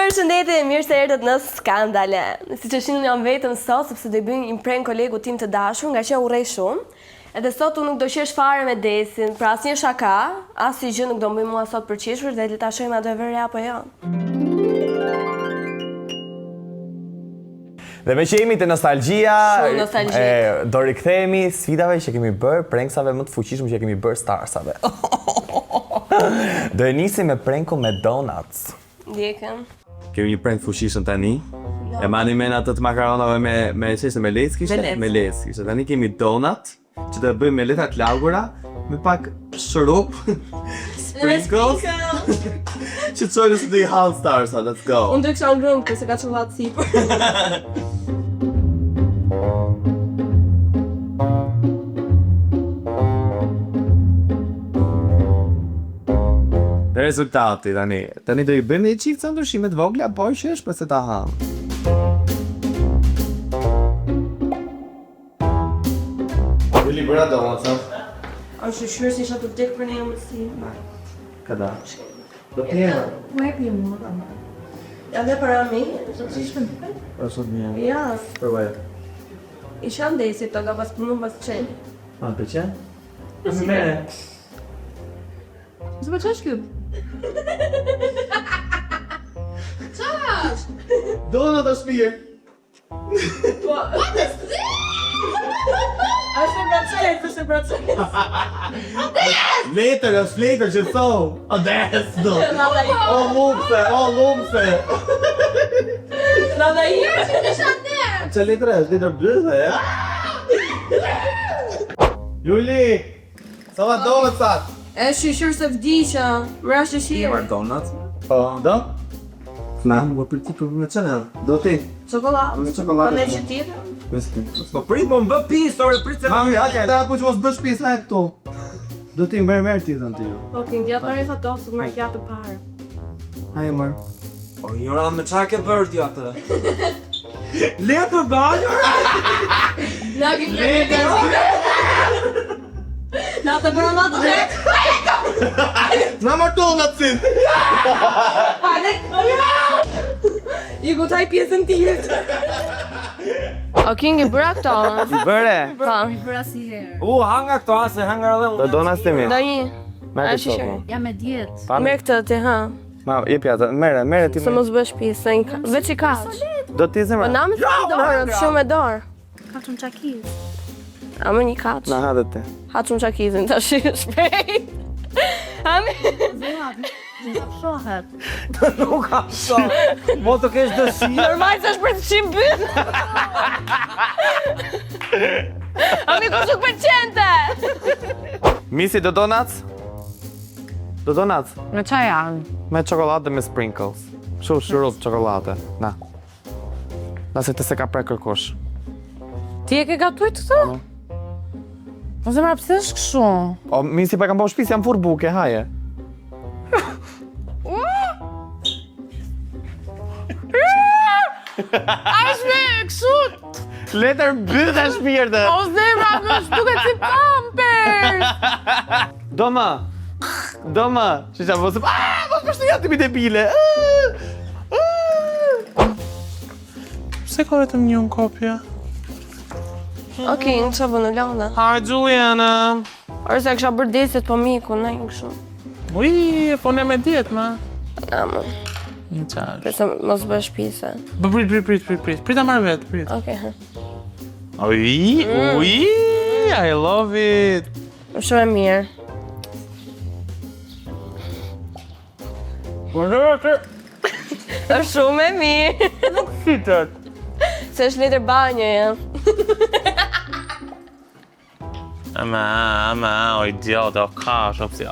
Përshëndetje, mirë se erdhët në Skandale. Siç e shihni jam vetëm sot sepse do i bëj një prank kolegu tim të dashur, nga që urrej shumë. Edhe sot unë nuk do qesh fare me Desin, pra asnjë shaka, asnjë gjë nuk do më bëj mua sot për qeshur dhe le ta shohim a do e vëre apo jo. Dhe me që jemi të nostalgjia, Shumë nostalgjik. do rikthehemi sfidave që kemi bërë, pranksave më të fuqishëm që kemi bërë starsave. Do e nisim me pranku me donuts. Ndjekëm. Kemi një prank fuqishëm tani. E mani men atë të makaronave me çështë me lec kishte? Me lec kishte. Tani kemi donut që do e bëjmë me letra të lagura, me pak shurup, sprinkles. Që çojnë së dy All Stars, let's go. Unë do kisha ngrënë këtu se ka çokoladë sipër. Dhe rezultati tani. Tani do i bëjmë një çift ndryshime të vogla, po që është për se ta ham. Vili bëra donuts, ha? Është shqyrë si isha të vdek për një mësi. Kada? Do t'jema. Më e pi mua. Ja dhe para mi, Sot një. ja, Përvaj. isha ndesi të nga pas punë pas qenë. A, për që? Me. Zë për qash kjo? Donut është mirë. është e bracet. Letër është letër që thonë. O des do. O lumse. Nada i. Që letër është? Letër blëdhe, Luli! Sa va donut sat? E shqyr se vdisha, mra shqyr. Donut? Po, do? Na, më për ti për me qënë, do ti? Çokoladë. Me çokoladë. Po ne që tjetër? Po prit, po më bë pis, ore, prit se... Mami, hake, da po që mos bësh pis na e këtu. Do ti merë ti thënë ti ju. Po, kënë gjatë mërë i fatosë, të mërë gjatë të parë. Haje mërë. O, Jura, me qa ke bërë ti atë? Letër banjër! Na ki Na të bërë ma të Na më donut sin! I gutaj pjesën tjetë. O kingi bëra këto? Bëre! Po. Bëra si herë. Hanga këto ase, hanga edhe Do donuts të mi? Do një. Merë A të shqyr. sopo. Ja me djetë. Merë këtë ti, ha. Ma, jepi atë, mere ti Se mos bësh pjesë, veç i kaq. Do ti Po zemra? na më të do mërë të shumë me dorë. Ka që në qakiz. A më një kaq. Na hadhe ti. Haqëm qakizin të shpejt. Ami. Nuk shohet. nuk ka shumë. Mo të kesh dëshirë. Normal se është për të qimë bytë. Ami ku shuk për qente. Misi, do donuts? Do donuts? Me qa janë? Me çokoladë me sprinkles. Shurup çokoladë. Na. Nëse të se ka prekër kush. Ti e ke gatujt këtë? Po zemra pse është kështu? O, misi pa kam po shpis, jam fur buke, haje. Ashtë me kështu! Letër bëdhe shpirtë. O zemra më shtuket si pampers! Do më. Që që mos përshtë janë të mi debile. Pse ka vetëm një unë kopja? Ok, në që bënë landa. Hi, Juliana! Orë se kësha bërë desit po miku, në një këshu. Ui, po ne me djetë, ma. Ama, Një qash. përse mos bësh pise. Po prit. Prita marrë vetë, prit. Ok, ha. Ui, I love it. Shumë e mirë. Është shumë e mirë. Fitet. Se është letër banjo, ja. Ama, o idiot, o kash, o psi,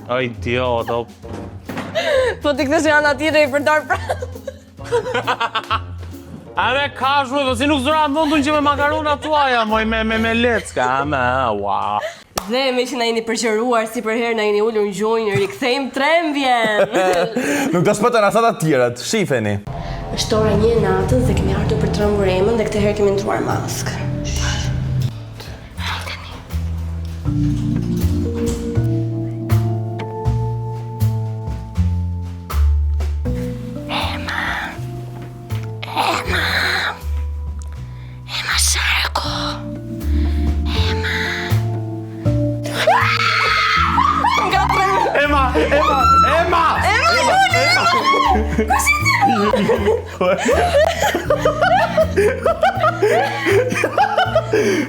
O idiot, o... Po t'i këtës janë atire i përdar pra. Ame kash, do si nuk zura mundun që me makarona tuaja, moj me lecka, ama, wow. Dhe me që na jeni përqëruar si për herë na jeni ullur në gjojnë, rikthejmë trembjen. Nuk do shpëtën asat atjiret, shifeni. Është ora 1 natës dhe kemi ardhur për të trembur emën dhe këtë herë kemi ndruar maskë.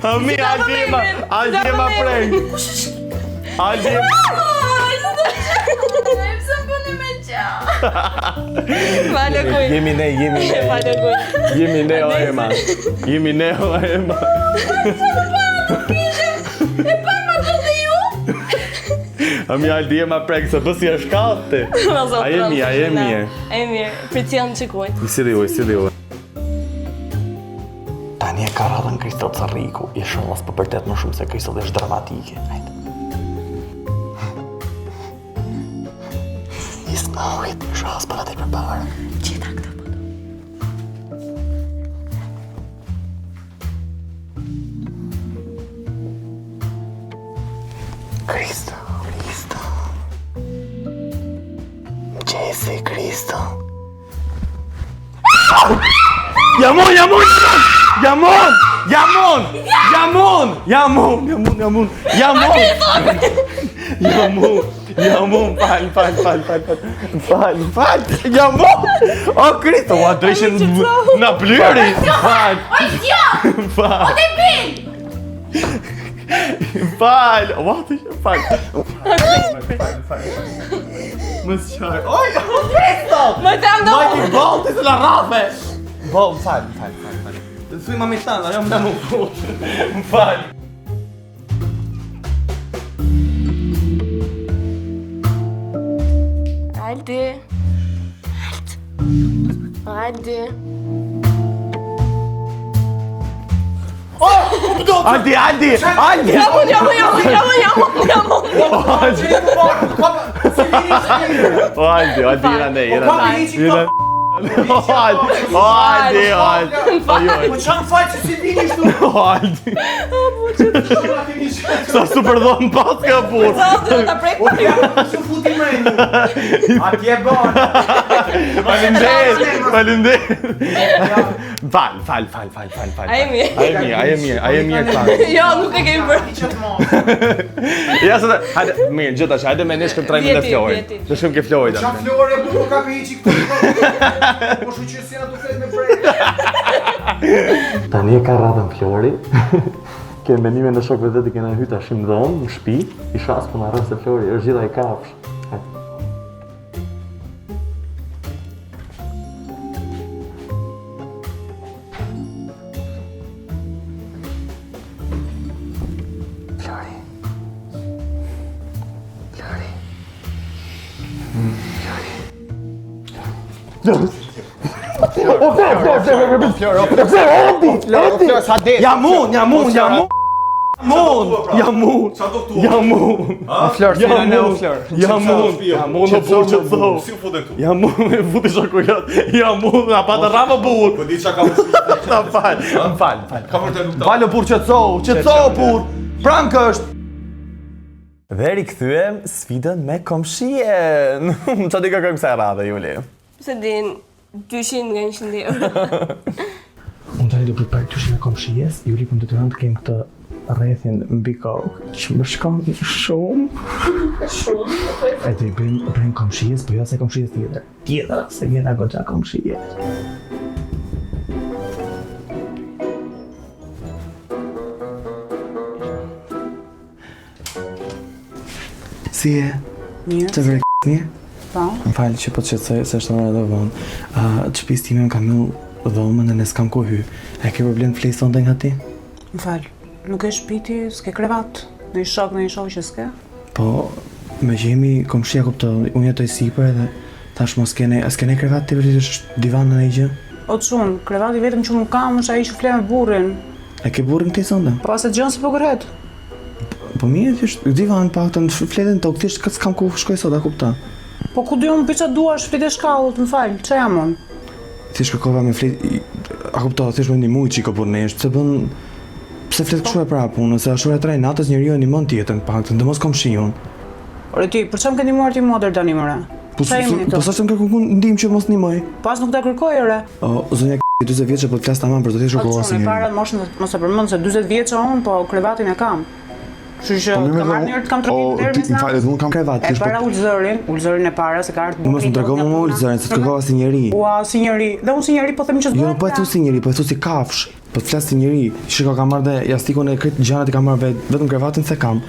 Ami, Aldi ma preng. Aldi. Vale kuj. Jemi ne. Vale kuj. Jemi ne o Ema. Jemi ne o Ema. Ami, Aldi ma preng, se bësi e shkalte. A je mirë. Pricion që kuj. Si dhe ju. Tani e ka radhën Kristot Sarriku, i shumë për përtet më shumë se Kristot është dramatike. Is know it, shas për atë i përparë. Qita këta po. Kristo. Gjesi, Kristo. Jamon, fal. Jamon! O, Kristo, ua drejshin në plyri. Fal. Më sqar. Oj, Kristo! Më të ndo! Majti bolti se la rafe. Fal. Thuj ma mitan, ajo më më fush. Më fal. Aldi. Aldi! Jamon! Aldi, jena. Aldi. Po çan fal që si vini këtu? Aldi. Sa super dhon pas ka burr. Ta prek pa. Su futi më. Atje bon. Faleminderit. Fal. A je mirë Klar. Jo, nuk e kemi bërë. Ja se hajde, mirë, gjithashtu, hajde me nesh trajmin e Florit. Të shkojmë ke Flori Çan Flori po ka piçi këtu. Po shoqë si na duket me break. Tani e ka radhën Flori. Ke menime në shokëve dhe të kena hyta shimë dhonë, në shpi, i shas për në arrën se Flori është gjitha i kafsh. Jamun! Flor, si në o Flor. Jamun o burë që të zohë. Si u fude këtu? Jamun e futi shokujat. Jamun, na pa të rama burë. Po di qa ka më Na fal. Ka më të lukta. Falë burë që të zohë burë. Prank është. Dhe rikthyem sfidën me komshien. Qa di ka kërëm se radhe, Juli? Se din 200 nga 100 euro. Unë tani do përpari të shme komshijes, Juli për të të rëndë kem këtë rrethin mbi kokë, që më shkon shumë. E të i bëjmë komshijes, po jo se komshijes tjetër, se vjena goxha komshijes. Si e? Mirë. Të vërë mirë? Po. Më falë që po të qëtësoj, se është në edhe vonë. Që pis time më kam ju dhomën e në s'kam ku hy. E ke problem të flejë sonde nga ti? Më falë, nuk e shpiti, s'ke krevat, në i shok që s'ke? Po, me që jemi komshia kupto, unë jetoj sipër edhe tash mos s'kene krevat të vërtit është divan në e gjë? O të shumë, krevati vetëm që mu kam është a i që fle me burin. E ke burin këti sonde? Po aset gjënë si po kërhet. Po mirë, thjesht divan pak të në fletën tokë, thjesht këtë s'kam ku shkoj sot, a kupta? Po ku dujon për që dua shflit e shkallët, më falë, që jam unë? Thjesht kërkova me flet, a kupta, thjesht me një mujë që i për nesh, pse flet kështu e prapë unë, se ashtu e traj natës njeriu një mund tjetën pak të mos kom shiun. Ore ti, për çam ke ndihmuar ti mua deri tani mëre? Po sa më kërkon ndihmë që mos ndihmoj. Pas nuk ta kërkoj ore. O zonja 40 vjeçë po të flas tamam për të thjesht kërkova si njëri. Para mos e përmend se 40 vjeç unë, po krevatin e kam. Kështu që kam marrë një herë të kam trokitur deri Më falet, unë kam krevat. E para ulëzërin e para se ka ardhur. Mos më tregom më ulëzërin, se të kërkova si njeri. Ua, si njeri. Dhe unë si njeri po them që Jo, po e thu si njeri, po e thu si kafsh. Po të flas si njeri. Shiko, kam marrë dhe jastikun e këtë gjanat i kam marrë vetë, vetëm krevatin se kam.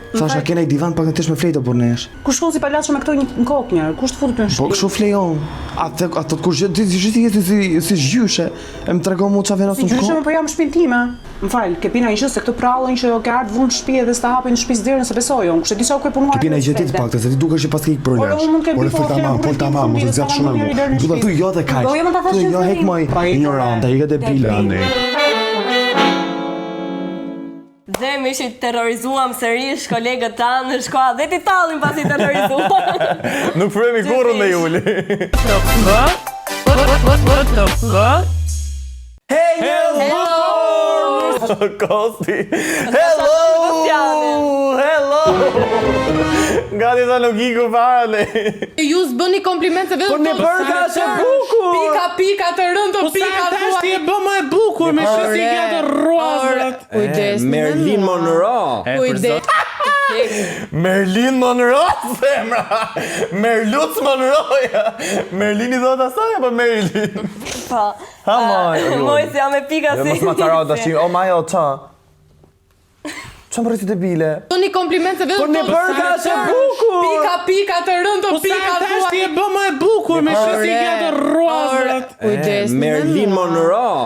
Thasha kena i divan pak në tesh me flejtë për nesh. Ku shkon si palashe me këto në kokë njërë? Kush të futet në Po shtëpi? kështu flejon. Ato kur ti si zgjyshe, e më tregon mu çfarë Si venos në gjyshe shkollë. po jam në shtëpinë time. M'fal, ke pina gjë se këto prallën që ke ardhur vunë në shtëpi edhe s'ta hapin në shtëpi derën se besoj unë. Kushte di sa u ke punuar. Kipina i gjetit pak, se ti dukesh që pas ke ik për Ore, lash. unë nuk e di, po, Fol tamam, mos e zgjat shumë më. Do të thuj jo dhe kaq. Po, jo, më ta thash Thuj që jo s'e hek di. moj Pa, ignorante, i këtë pila ne. Dhe më ishi terrorizuam sërish kolegët tanë në shkollë dhe ti tallin pasi terrorizuam. Nuk fremi kurrë me Juli. Kosti. Hello! Gati sa nuk iku fare. Ju s'bëni komplimente vetëm. Por me bërë ka që bukur. Pika të rëndë, pika Tash ti e bë më e bukur me shësi të rruazët. Kujdes. Marilyn Monroe. Kujdes. Merlin Monroe, femra. Merlutz Monroe. Merlin i thot asaj apo Marilyn? Po. Ha moj. Moj se jam e pika si. Mos ma taro tash. O majo ça. Çfarë më rriti debile? Bëni komplimente vetëm. Por me bërë ka që bukur. Pika të rëndë, pika Tash ti e bë më e bukur me shësi të rruazët. Kujdes. Marilyn Monroe.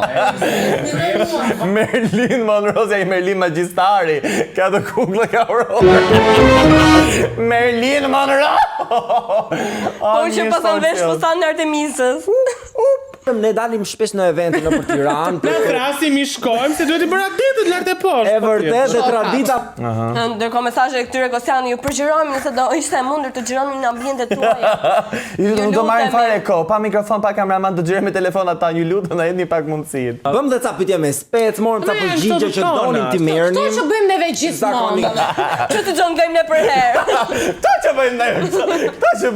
Merlin Monroe, si ai Merlin Magjistari. Ka të kuklë ka urorë. Merlin Monroe. Po që pasan vesh fustanë në Artemisës. Ne dalim shpesh në evente në për Tiranë. Ne thrasim i shkojmë se duhet i bëra ditët lart e poshtë. E vërtet dhe tradita. Ndërkohë mesazhet këtyre Kostiani ju përgjironi nëse do ishte e mundur të xhironi në ambientet tuaja. Ju do marrin fare kohë, pa mikrofon, pa kameraman, të xhirojmë me telefon ata, ju lutem na jepni pak mundësi. Bëm dhe ca pyetje me spec, morëm ca përgjigje që donim ti merrnim. Kto që bëjmë neve gjithmonë. Që të gjon gajmë ne për herë. Ta që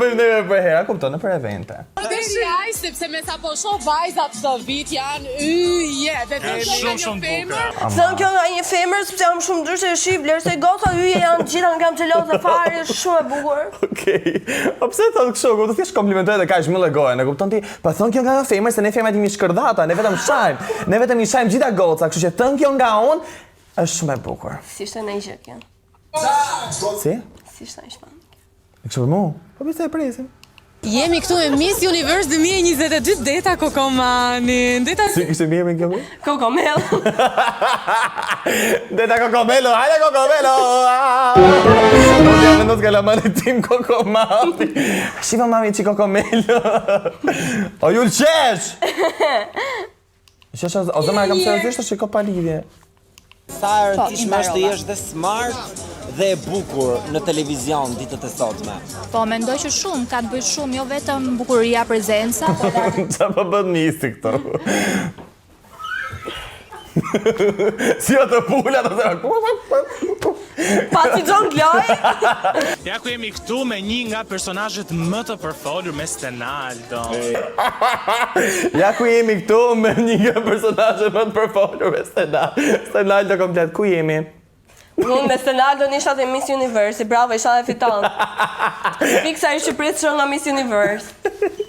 bëjmë ne për herë, kupton, në për evente. Deri ai sepse me sapo shoh vajzat këtë vit janë yje, dhe të Shumë bukur. Thon kjo nga një femër sepse jam shumë ndryshe e shih vlerësoj goca yje janë gjitha nga jam xheloze fare, shumë e bukur. Okej. Po pse thon kështu? Do thjesht komplimentoj dhe kaq më llegojnë, e kupton ti? Po thon kjo nga femër se ne femrat jemi shkërdhata, ne vetëm shajm. Ne vetëm i shajm gjitha goca, kështu që thon kjo nga unë është shumë e bukur. Si ishte në gjë kjo? Si? Si ishte në shpan? Kështu për mua? Po pse e presim? Jemi këtu me Miss Universe 2022 Deta Kokomani. Deta Si kishte mirë me kjo? Kokomel. Deta Kokomelo, hajde Kokomelo! Nuk jam vendos che la mani tim Kokomati. Shiva mami që Kokomelo. O ju lqesh! Qesh, o zëma e kam seriozisht është që ka pa lidhje. Sa rëndësishme është të jesh dhe smart dhe e bukur në televizion ditët e sotme. Po, mendoj që shumë, ka të bëjë shumë, jo vetëm bukuria prezenca, por Qa po bët nisi këto? Si o të pula të se... Pasi John Gloj? Ja ku jemi këtu me një nga personazhet më të përfolur me Stenaldo. Ja ku jemi këtu me një nga personazhet më të përfolur me Stenaldo komplet. Ku jemi? Unë me Stenaldo nisha te Miss Universe, bravo, isha dhe fiton. Piksa i Shqipërisë shon nga Miss Universe.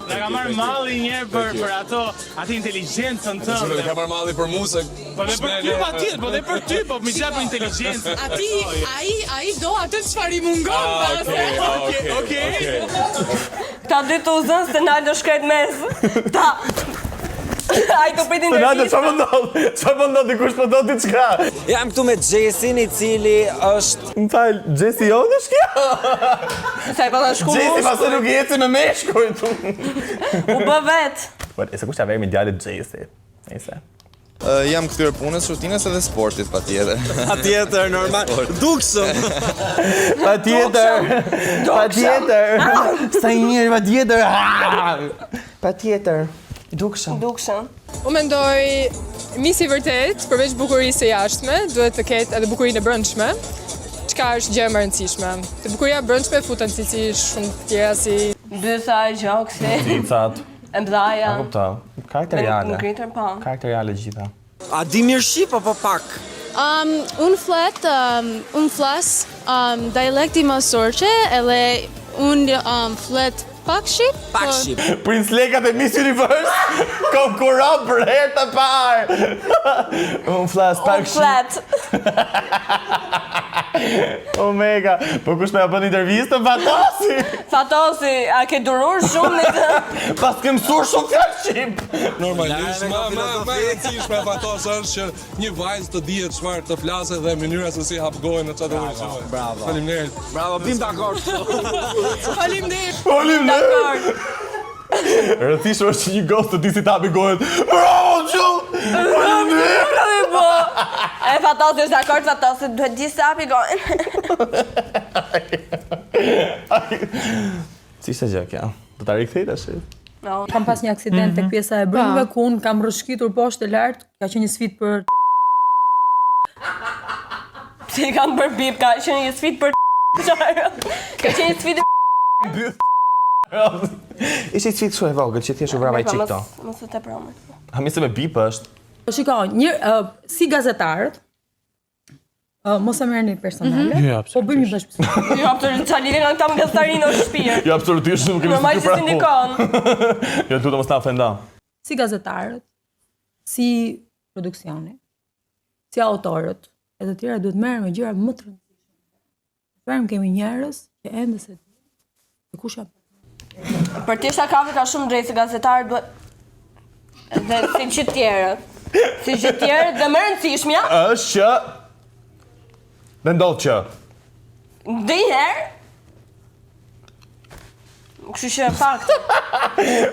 Na ka marrë malli një për atë inteligjencën tënde. Unë ka marrë malli për mua se Po dhe për ty patjetër, po dhe për ty, po më gjat për inteligjencën. ai do atë çfarë i mungon. Okej. Këta dy të uzën, Stenaldo shkret mes. Ta. Ai të pritin Stenaldo, çfarë po ndodh? Dikush po do diçka. Jam këtu me Xhesin i cili është... Më fal, Xhesi jonë është kjo? Sa i pata shku Xhesi pasë nuk jeti me meshkujt. U bë vet. Po, e se kush ta veri me djalit Xhesi. Nëse. jam këtyre punës, rutinës edhe sportit patjetër. Patjetër, normal. Dukshëm. Patjetër. Sa i mirë patjetër. Patjetër. Dukshëm. Unë mendoj Miss i vërtet, përveç bukurisë së jashtme, duhet të ketë edhe bukurinë e brendshme. Çka është gjë e rëndësishme? Te bukuria e brendshme futen cilësi shumë tjera si Bytha, gjoksi. Cicat. E mdhaja. Kuptoj. Karakteriale. Në kritër po. Karakteriale gjitha. A di mirë shqip apo pak? Unë flas dialekti masorqe, edhe unë flet pak shqip. Pak shqip. Prince Lekat e Miss Universe konkuron për herë të parë. Unë flas pak shqip. Flet. Omega, po kush me bën intervistë Fatosi? Fatosi, a ke durur shumë në të? Pas ke mësuar shumë fjalë shqip. Normalisht, ma e rëndësishme e Fatos është që një vajzë të dihet çfarë të flasë dhe mënyra se si hap gojën në çfarë do të shohë. Bravo. Faleminderit. Bravo, bim dakord. Faleminderit. Rëndësishme është që një ghost të di si të hapi gojën. Bravo, Gjull! Faleminderit! E Fatosi është dakord, Fatosi duhet di se hapi gojën. Si ishte gjë kjo? Do ta rikthej tash? Kam pas një aksident tek pjesa e brumëve ku unë kam rrëshqitur poshtë e lartë, ka qenë një sfidë për Si kam bërë bip, ka qenë një sfidë për Ka qenë një sfidë Ishte sfidë shumë e vogël që thjesht u vrava i çik këto. Mos u teprome. Hamisë me bip është. Shiko, si gazetarët, mos e merrni personale, po bëjmë një bashkëpunim. Jo, absolutisht, qa lidhe nga këta më gazetarinë o shpirë. Jo, absolutisht, nuk kemi Normalisht si sindikon. Jo, du të mos ta ofenda. Si gazetarët, si produksioni, si autorët, e të tjera duhet merren me gjëra më të rëndësishme. Përmë kemi njerëz që ende se të kush janë. Për ti Shakavi ka shumë drejtë, se gazetarët duhet dhe si që tjerët. Si që tjerët dhe më rëndësishmja. Është që dhe ndodh që Ndonjëherë kështu që fakt.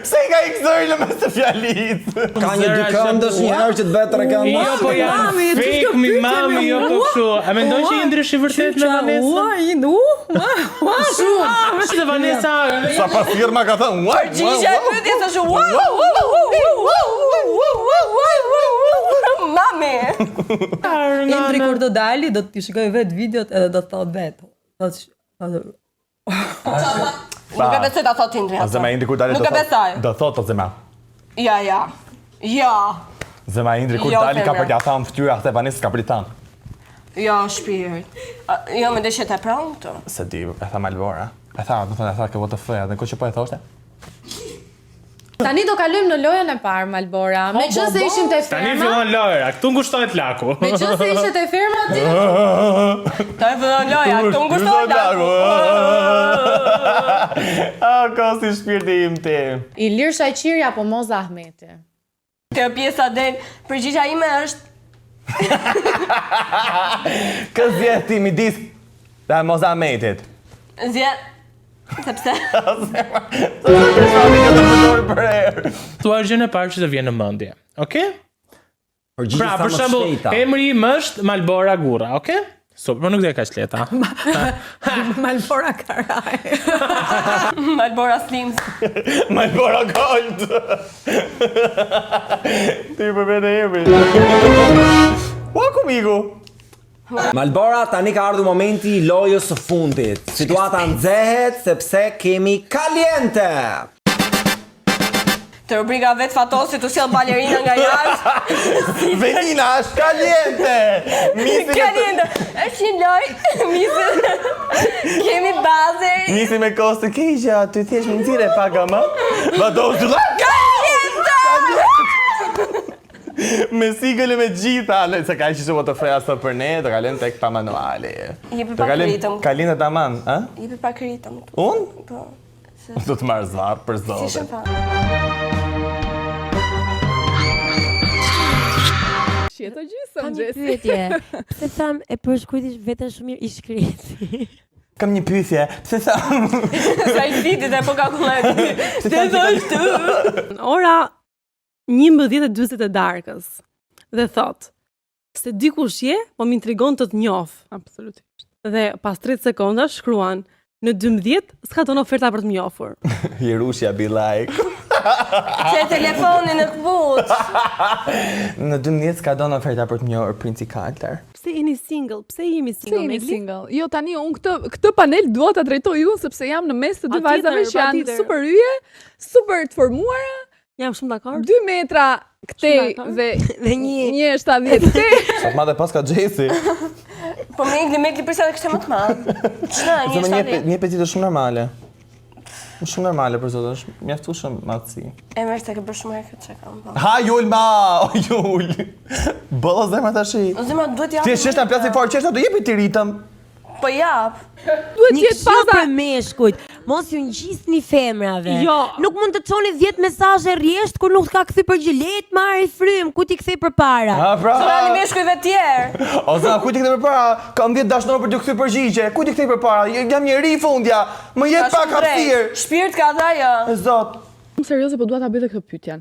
Pse ka i këzëri në mes të fjalit? Ka një dy këndësh një herë që të vetë rekam. Jo, po janë fake, mi mami, jo po kështu. A mendon që i ndrysh i vërtet me Vanessa? Shumë të Vanessa. Sa pas firma ka thënë, Përgjigja e pyetjes është mami. Indri kur do dali, do t'i shikoj vetë videot edhe do thot vetë. Nuk e besoj ta thot Indri. Zema Indri kur dali Nuk e besoj. do thot o zema. Ja. Zema Indri kur dali ka për t'ja thamë ftyra atë Vanessa ka për t'i thamë. Jo, shpirt. Jo, me deshet e pranë këtu. Se di, e tha Malbora. E tha ke WTF-ja, dhe ku që po e thoshte? Tani do kalojmë në lojën e parë, Malbora. Me që se ishim të Tani ferma. fillon lojra, këtu ngushtohet laku. Me që se ishte të ferma, ti. Tani fillon loja, këtu ngushtohet laku. Ka si shpirti im ti. Ilir Shaqiri apo Moza Ahmeti? Kjo pjesa del, përgjigja ime është Kë zjedh ti midis dhe Moza Ahmetit? zjedh. Sepse? Thuaj gjën e parë që të vjen në mendje. Okej? Pra, për shembull, emri im është Malbora Gurra, okej? Po nuk dhe ka shleta. Malbora Karaj. Malbora Slims. Malbora Gold. Ti për vete emri. Ua kumigu. Malbora, tani ka ardhur momenti i lojës së fundit. Situata nxehet sepse kemi Caliente. Të rubrika vetë Fatosi të sjell balerina nga jashtë. Venina është Caliente. Caliente. Është një lojë. Kemi bazer. Nisi me kostë keqja, ty thjesht më nxirre pak ama. Fatosi të Caliente. Me sigël e me gjitha, se ka që shumë të freja së për ne, do kalen tek pa manuali. Jepi pak ritëm. Kalin e taman, a? Jepi pak ritëm. Unë? Po. Do të marrë zvarë për zote. Si shën fa. Qeto gjysëm, Kam një pyetje. Pse tham e përshkujtish veten shumë mirë i shkreti? Kam një pyetje. Pse tham? Sa i vitit e po ka kullet. Të thoshtu. Ora 11:40 e darkës. Dhe thot, se dikush je, po m'intrigon të njoh. Absolutisht. Dhe pas 30 sekonda shkruan, në 12 s'ka tonë oferta për të m'njohur. Jerushja be like. Që telefoni në këput. Në 12 s'ka donë oferta për të njohur Princi Kalter. Pse jeni single? Pse jemi single? Jo, tani unë këtë panel dua ta drejtoj unë sepse jam në mes të dy vajzave që janë super yje, super të formuara. Jam shumë dakord. 2 metra këtej dhe 1,70 këtej. Sa të madhe pas ka Gjesi. Po me prisa dhe kështë më të madhë. Ç'na, Një petit është shumë normale. Shumë normale për zotë, është mjaftueshëm madhësi. E mërë se ke bërë shumë herë këtë që kam bërë. Ha, Jul, ma! O, Jul! Bëllë zemra tash. Zemra duhet japë. Ti e qeshtë në plasë i farë qeshtë, do jepi ti ritëm. Po jap. Duhet jetë paza për meshkujt. Mos ju ngjisni femrave. Jo. Nuk mund të çoni 10 mesazhe rresht kur nuk ka kthy përgjigjet, marri frym, ku ti kthej përpara. Ha, pra. Çfarë meshkujve tjerë? O zona, ku ti kthej përpara? Kam 10 dashnor për të kthy përgjigje. Ku ti kthej përpara? Jam njeri i fundja. Më jep pak hapësirë. Shpirt ka dha jo. Zot. Shumë serioze, po dua ta bëj edhe këtë pyetjen.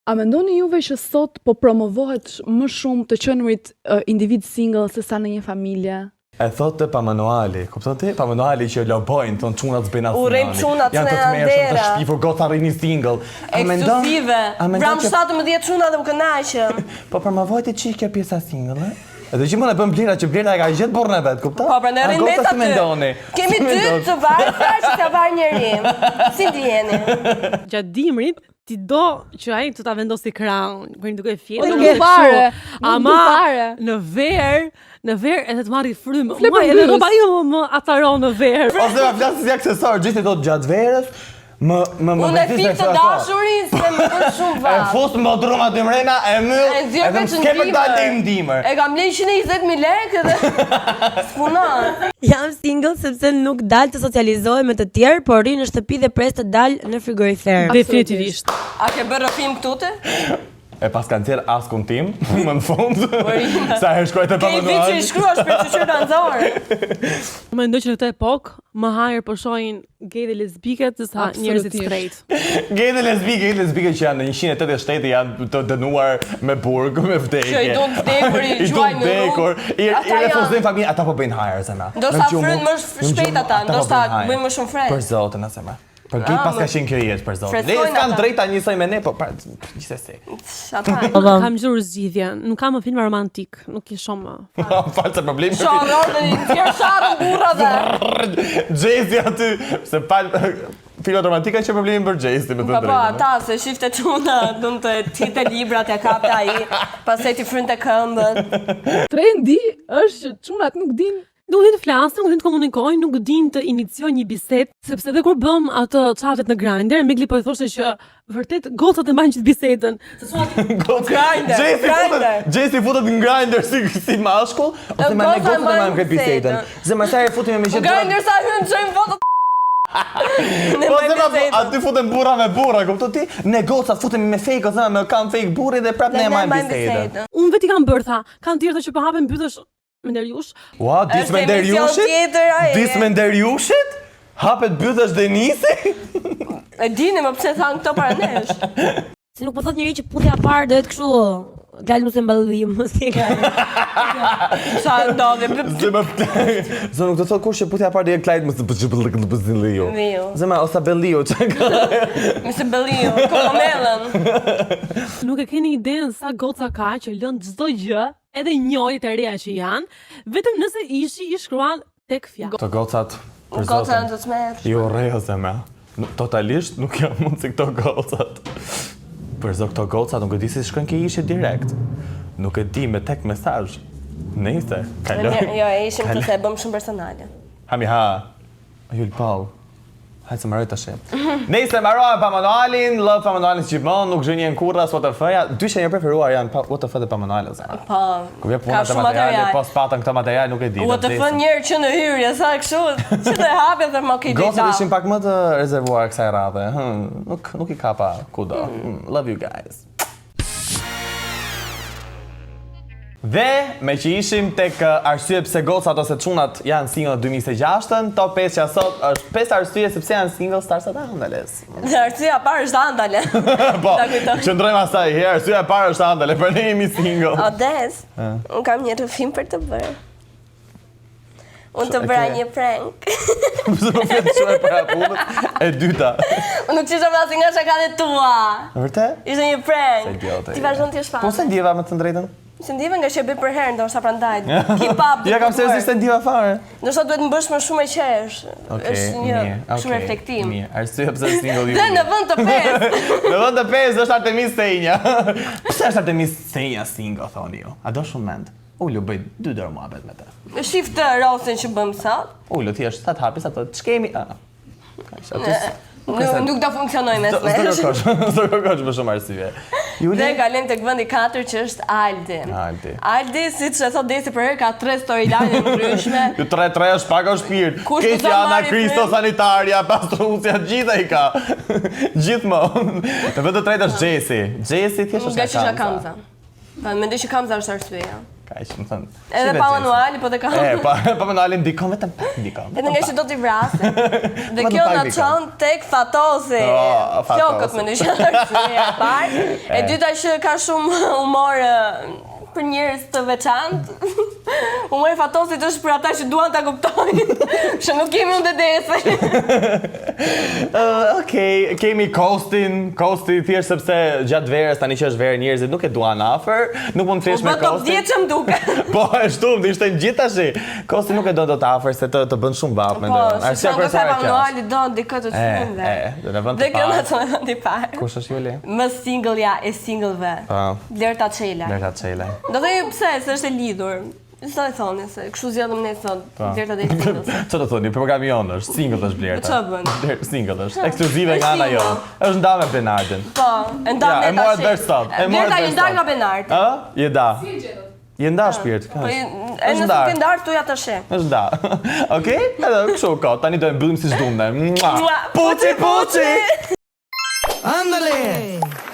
A mendoni juve që sot po promovohet më shumë të qenërit individ single se sa në një familje? E thotë pa manuali, kupton ti? Pa manuali që lobojnë, thonë çunat s'bëjnë asnjë. Urrejm çunat janë të mërshëm të shpifur goca rrini single. Ekskluzive. Vram 17 çuna dhe më kënaqëm. Po promovoj ti çik kjo pjesa single, ë? Edhe gjithmonë e bën Blera që Blera e ka gjetë burrën e vet, kupton? Po, pra ne rrin mes aty. Kemi 2 të varfër që ta var njëri. Si ndjeni? Gjatë dimrit ti do që ai të ta vendosi krahun, kur duke fjetur. Nuk e pare. Ama në verë edhe të marri frymë. Mua edhe rroba ime më ataron në verë. Ose ma flasë si aksesor, gjithë do gjatë verës, Unë e fik të dashurin se më bërë shumë vatë. E fus më druma të mrena, e myll, edhe më s'ke për dalë i ndimër. E kam lejnë 120.000 lekë dhe spunan. Jam single sepse nuk dal të socializohem me të tjerë, por ri në shtëpi dhe pres të dal në frigorifer. Definitivisht. A ke bërë rëfim këtu te? E pas kanë tjerë askun tim, më në fund, sa herë shkojt e pa më Ke i vit që i shkruash për që qërë anëzore. Më mendoj që në këtë epokë, më hajër po shohin gay dhe lesbike se sa njerëzit straight. Gay dhe lesbike që janë në 180 shtete janë të dënuar me burg, me vdekje. Që i do të vdekur, i gjuaj në rrugë. I refuzojnë familje, ata po bëjnë hajër, zemra. Ndoshta frynë më shpejt ata, ndoshta bëjmë më shumë fred. Për zotën, a zemra. Për gay pas ka qenë kjo jetë për zotin. Ne s'kan drejta njësoj me ne, po gjithsesi. Kam gjurë zgjidhje, nuk kam më film romantik, nuk i shumë. Falë se problemi. Sharrë dhe një tjerë sharrë burra dhe. Gjezi aty, se palë... Filmat romantika që problemi për Gjezi, me të drejtë. Po, ata se shifte çuna, dun të tite librat ja kapte ai, pastaj ti frynte këmbën. Trendi është që çunat nuk dinë. Nuk din të flasë, nuk din të komunikojnë, nuk din të iniciojnë një bisedë, sepse edhe kur bëm atë chatet në Grindr, Megli po i thoshte që vërtet gocat e mbajnë gjithë bisedën. Gjesi futet në Grindr si mashkull, ose me ne gocat e mbajmë këtë bisedën. Zemra sa e futim me gjithë. Grindr sa hynë çojmë foto. Po zemra aty futen burra me burra, kupton ti? Ne gocat futemi me fake ose me kam fake burri dhe prap ne mbajmë bisedën. Unë vetë kam bërë tha, kanë tjerë që po hapen pyetësh Menderjush. Ua, dis Menderjushit? Hapet bytësh Denisi? E dini më pse thanë këto para nesh. Se nuk po thot njëri që putja parë do jetë kështu. Galë se mballëdhim, mos e ka. Sa ndodhi? Zë nuk të thot kush që putja parë do jetë Klajt mos të bëzilliu. Zëma ose Belliu çka. Mëse Belliu, Komellën. Nuk e keni idenë sa goca ka që lën çdo gjë, edhe njëri të reja që janë, vetëm nëse ishi i shkruan tek fjalë. Këto gocat, për zotin. Gocat janë të smershme. Jo rrejo zemra. Totalisht nuk jam mund si këto gocat. Për zot këto gocat nuk e di si shkojnë ke ishi direkt. Nuk e di me tek mesazh. Nëse kaloj. Jo, e ishim të se e bëm shumë personale. Hami ha. Jul Paul. Hajtë se maroj të shemë. Nëse marojnë pa manualin, lëv pa manualin që gjithmonë, nuk zhënjen kurra, SWTF-ja. Dy që një preferuar janë SWTF dhe pa manualin. Po, ka shumë materiale. Po s'patën këto materiale, nuk e di. SWTF njerë që në hyrje, sa kështu, që të hapje dhe më këtë i Gosët ishin pak më të rezervuar kësaj radhe. Nuk i kapa kudo. Love you guys. Dhe me që ishim tek arsye pse gocat ose çunat janë single 2026-ën, top 5 që sot është 5 arsye sepse janë single stars atë Andales. Arsyeja parë është Andale. Po, qëndrojmë asaj, arsyeja parë është Andale, për ne jemi single. Odes, unë kam një rëfim për të bërë. Unë të bëra një prank. Pëse më fjetë shumë e para punët, e dyta. Unë nuk qisha nga shakadet tua. Vërte? Ishte një prank. Ti vazhdon t'jesh fan. Po se ndjeva me të drejtën? Se ndive nga që e bëj për herë, ndoshta prandaj. Keep up. Ja kam se s'ishte ndiva fare. Ndoshta duhet më bësh më shumë e qesh. Është një shumë reflektim. Mirë, arsye pse single ju. Dhe në vend të 5. Në vend të 5 është Artemis Senja. Pse është Artemis Senja single thoni ju? A do shumë mend? Ullu bëj 2 dorë muhabet me të. Shif të rosin që bëm sot. Ullu thjesht sa të hapis ato ç'kemi. Nuk do funksionoj mes nesh. S'do kërkosh më shumë arsye. Dhe kalojmë tek vendi 4 që është Aldi. Aldi, siç e thot Desi për herë, ka 3 storyline ndryshme. Ju 3 është pak o shpirt. Keqjana, Kristo sanitaria, pastruesja, gjitha i ka. Gjithmonë. Në vend të tretë është Xhesi. Xhesi thjesht është Kamza. Kamza. Mendoj që Kamza është arsyeja. Kaq, më thënë. Edhe pa manuali, po të kam. Pa manualin ndikon vetëm pak ndikon. Edhe nga që do t'i vrasë. Dhe kjo na çon tek Fatozi. Flokët mendoj që është arsyeja e parë. E dyta që ka shumë humor për njerëz të veçantë. Humori Fatosit është për ata që duan ta kuptojnë. Që nuk kemi unë Desi. Okej, kemi Kostin. Kosti thjesht sepse gjatë verës tani që është verë njerëzit nuk e duan afër, nuk mund të thjesht me Kostin. Po top 10 ç'm duke. Po ashtu, ishte gjithë tash. Kosti nuk e do të afër se të bën shumë vap mendoj. Arsyeja kryesore kjo. Manuali do dikë të shumë. Do në vend të parë. Dhe kjo na çon në vend të parë. Kush është Juli? Më single-ja e singleve. Lerta Çela. Lerta Çela. Do të pse se është e lidhur. Sa e thoni se kështu zgjedhëm ne sot Lerta dhe singles. Çfarë do thoni? Programi jon është single është Lerta. Çfarë bën? Single është. Ekskluzive nga ana jon. Është ndarë me Benardën. Po, e ndarë me. E mora deri sot. E mora deri sot. Nga Benard. Ë? Je da. Je nda shpirt. Po, nëse nuk e ndar tuja tash. Është da. Okej? Edhe kështu ka. Tani do e mbyllim si s'dumne. Puçi puçi. Andale!